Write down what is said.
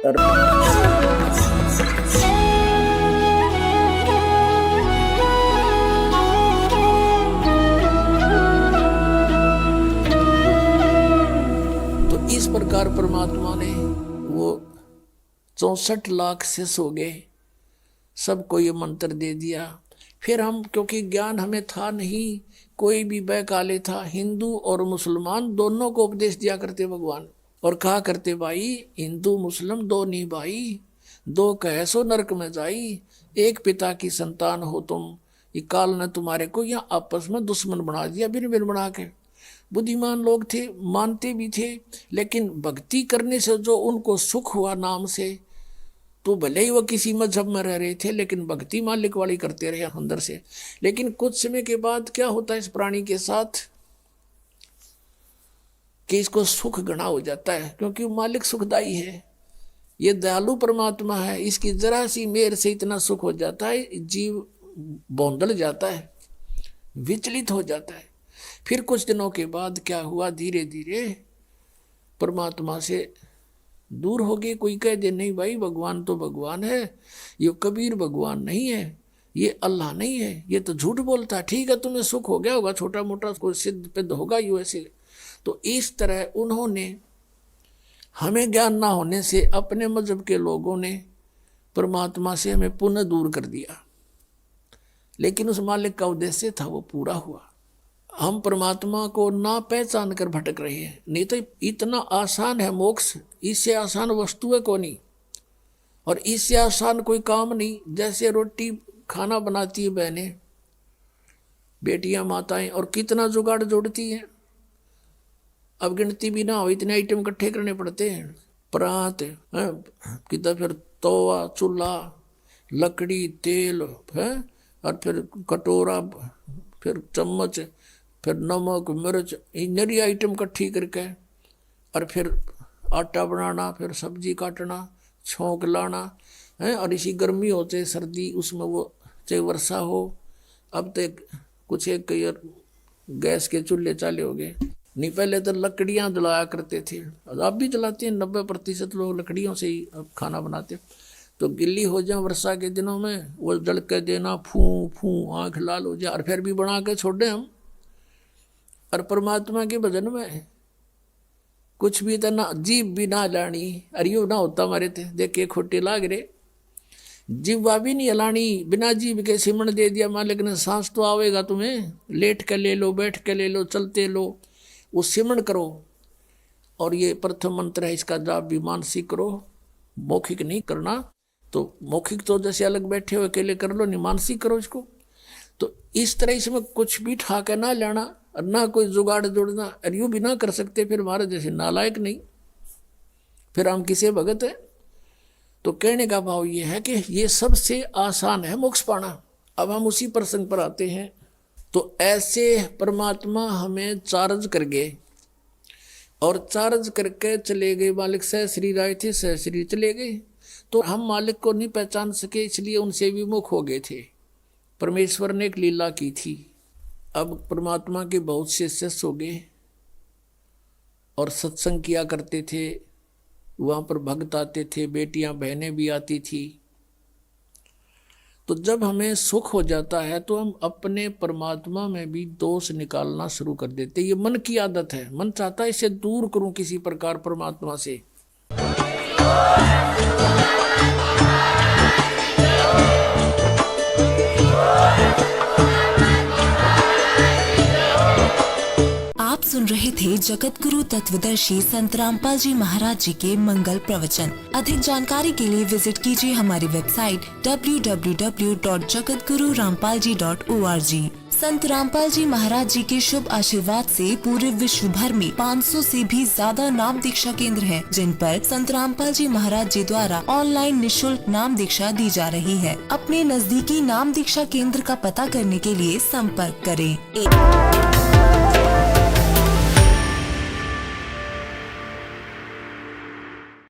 तो इस प्रकार परमात्मा ने वो 64 लाख शिष्य हो गए, सबको ये मंत्र दे दिया। फिर हम, क्योंकि ज्ञान हमें था नहीं, कोई भी बैकाले था, हिंदू और मुसलमान दोनों को उपदेश दिया करते भगवान, और कहा करते भाई हिंदू मुस्लिम दो नहीं भाई, दो कहे सो नरक में जाई, एक पिता की संतान हो तुम, ये काल ने तुम्हारे को यहाँ आपस में दुश्मन बना दिया, बिन बिन बना के। बुद्धिमान लोग थे, मानते भी थे, लेकिन भक्ति करने से जो उनको सुख हुआ नाम से, तो भले ही वो किसी मजहब में रह रहे थे, लेकिन भक्ति मालिक वाली करते रहे अंदर से। लेकिन कुछ समय के बाद क्या होता है इस प्राणी के साथ कि इसको सुख घना हो जाता है, क्योंकि मालिक सुखदाई है, ये दयालु परमात्मा है, इसकी जरा सी मेहर से इतना सुख हो जाता है, जीव बौंदल जाता है, विचलित हो जाता है। फिर कुछ दिनों के बाद क्या हुआ, धीरे धीरे परमात्मा से दूर हो गए। कोई कह दे नहीं भाई भगवान तो भगवान है, ये कबीर भगवान नहीं है, ये अल्लाह नहीं है, ये तो झूठ बोलता है। ठीक है तुम्हें सुख हो गया होगा, छोटा मोटा कोई सिद्ध पिद्ध होगा यू ऐसे। तो इस तरह उन्होंने, हमें ज्ञान ना होने से अपने मजहब के लोगों ने परमात्मा से हमें पुनः दूर कर दिया, लेकिन उस मालिक का उद्देश्य था वो पूरा हुआ। हम परमात्मा को ना पहचान कर भटक रहे हैं। नहीं तो इतना आसान है मोक्ष, इससे आसान वस्तु है कौन नहीं, और इससे आसान कोई काम नहीं। जैसे रोटी खाना बनाती है बहनें, बेटियां, माताएं, और कितना जुगाड़ जोड़ती हैं, अब गिनती भी ना हो, इतने आइटम इकट्ठे करने पड़ते हैं। परात कितना, फिर तवा, चूल्हा, लकड़ी, तेल है, और फिर कटोरा, फिर चम्मच, फिर नमक, मिर्च, नरी आइटम इकट्ठी करके, और फिर आटा बनाना, फिर सब्जी काटना, छोंक लाना है। और इसी गर्मी हो चाहे सर्दी, उसमें वो चाहे वर्षा हो। अब तक कुछ एक गैस के चूल्हे चाले हो गए, नहीं पहले तो लकड़ियाँ जलाया करते थे, अब भी जलाते हैं, 90% लोग लकड़ियों से ही अब खाना बनाते। तो गिल्ली हो जाए वर्षा के दिनों में, वो जल के देना, फूं फूं आँख लाल हो जाए, और फिर भी बना के छोड़ दें हम। और परमात्मा के भजन में कुछ भी तो ना, जीव भी ना लानी, अरियो ना होता हमारे थे, देखे खोटे लाग रहे, जीवा भी नहीं हलानी, बिना जीव के सिमण दे दिया मालिक ने। सांस तो आवेगा तुम्हें, लेट के ले लो, बैठ के ले लो, चलते लो, वो सिमण करो। और ये प्रथम मंत्र है, इसका जाप भी मानसिक करो, मौखिक नहीं करना। तो मौखिक तो जैसे अलग बैठे हो अकेले कर लो, नहीं मानसिक करो इसको। तो इस तरह इसमें कुछ भी ठाके ना लेना, और ना कोई जुगाड़ जोड़ना, और यूँ भी ना कर सकते, फिर हमारे जैसे नालायक नहीं, फिर हम किसे भगत है। तो कहने का भाव ये है कि ये सबसे आसान है मोक्ष पाना। अब हम उसी प्रसंग पर आते हैं। तो ऐसे परमात्मा हमें चार्ज कर गए, और चार्ज करके चले गए। मालिक सहश्री आए थे, सहश्री चले गए, तो हम मालिक को नहीं पहचान सके, इसलिए उनसे विमुख हो गए थे। परमेश्वर ने एक लीला की थी। अब परमात्मा के बहुत से शिष्य हो गए, और सत्संग किया करते थे, वहाँ पर भक्त आते थे, बेटियां बहनें भी आती थी। तो जब हमें सुख हो जाता है तो हम अपने परमात्मा में भी दोष निकालना शुरू कर देते। ये मन की आदत है, मन चाहता है इसे दूर करूं किसी प्रकार परमात्मा से। आप सुन रहे थे जगत गुरु तत्वदर्शी संत रामपाल जी महाराज जी के मंगल प्रवचन। अधिक जानकारी के लिए विजिट कीजिए हमारी वेबसाइट www.jagatgururampalji.org। संत रामपाल जी महाराज जी के शुभ आशीर्वाद से पूरे विश्व भर में 500 से भी ज्यादा नाम दीक्षा केंद्र हैं, जिन पर संत रामपाल जी महाराज जी द्वारा ऑनलाइन निशुल्क नाम दीक्षा दी जा रही है। अपने नजदीकी नाम दीक्षा केंद्र का पता करने के लिए संपर्क करें।